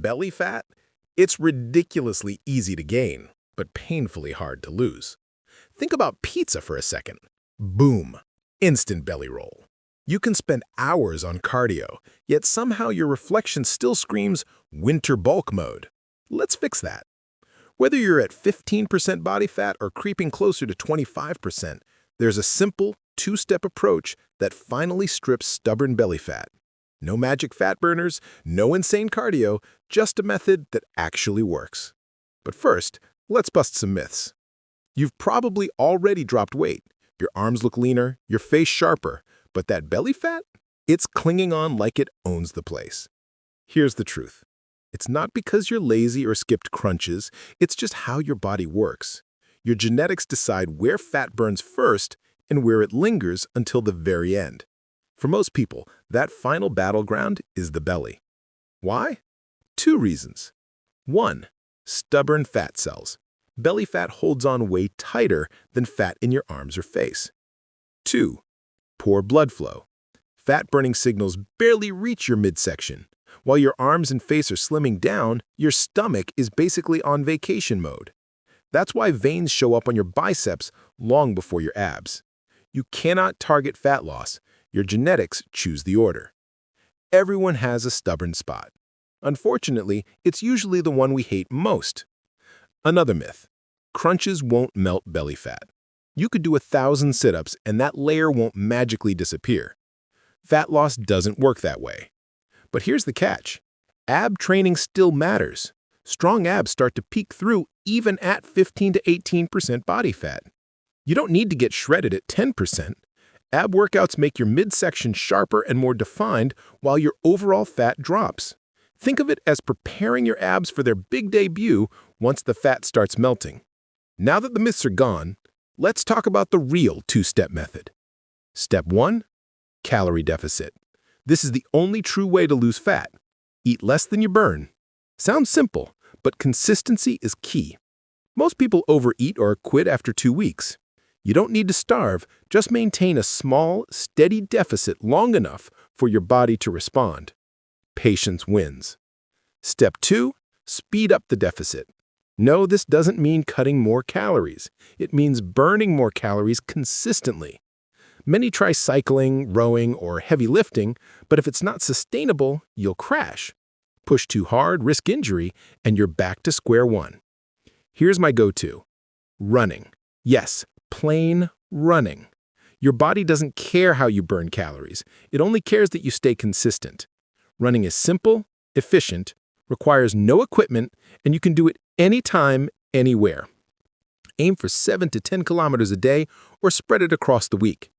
belly fat? It's ridiculously easy to gain, but painfully hard to lose. Think about pizza for a second. Boom! Instant belly roll. You can spend hours on cardio, yet somehow your reflection still screams winter bulk mode. Let's fix that. Whether you're at 15% body fat or creeping closer to 25%, there's a simple, two-step approach that finally strips stubborn belly fat. No magic fat burners, no insane cardio, just a method that actually works. But first, let's bust some myths. You've probably already dropped weight. Your arms look leaner, your face sharper, but that belly fat? It's clinging on like it owns the place. Here's the truth. It's not because you're lazy or skipped crunches, it's just how your body works. Your genetics decide where fat burns first and where it lingers until the very end. For most people, that final battleground is the belly. Why? Two reasons. 1. Stubborn fat cells. Belly fat holds on way tighter than fat in your arms or face. 2. Poor blood flow. Fat-burning signals barely reach your midsection. While your arms and face are slimming down, your stomach is basically on vacation mode. That's why veins show up on your biceps long before your abs. You cannot target fat loss. Your genetics choose the order. Everyone has a stubborn spot. Unfortunately, it's usually the one we hate most. Another myth. Crunches won't melt belly fat. You could do 1,000 sit-ups and that layer won't magically disappear. Fat loss doesn't work that way. But here's the catch. Ab training still matters. Strong abs start to peek through even at 15 to 18% body fat. You don't need to get shredded at 10%. Ab workouts make your midsection sharper and more defined while your overall fat drops. Think of it as preparing your abs for their big debut once the fat starts melting. Now that the myths are gone, let's talk about the real two-step method. Step 1. Calorie deficit. This is the only true way to lose fat. Eat less than you burn. Sounds simple, but consistency is key. Most people overeat or quit after 2 weeks. You don't need to starve, just maintain a small, steady deficit long enough for your body to respond. Patience wins. Step 2. Speed up the deficit. No, this doesn't mean cutting more calories. It means burning more calories consistently. Many try cycling, rowing, or heavy lifting, but if it's not sustainable, you'll crash. Push too hard, risk injury, and you're back to square one. Here's my go-to. Running. Yes, plain running. Your body doesn't care how you burn calories. It only cares that you stay consistent. Running is simple, efficient, requires no equipment, and you can do it anytime, anywhere. Aim for 7 to 10 kilometers a day or spread it across the week.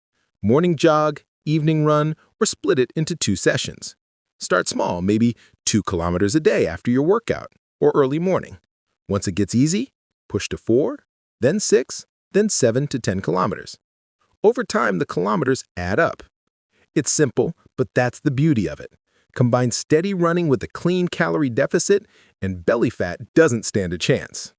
Morning jog, evening run, or split it into 2 sessions. Start small, maybe 2 kilometers a day after your workout, or early morning. Once it gets easy, push to 4, then 6, then 7 to 10 kilometers. Over time, the kilometers add up. It's simple, but that's the beauty of it. Combine steady running with a clean calorie deficit, and belly fat doesn't stand a chance.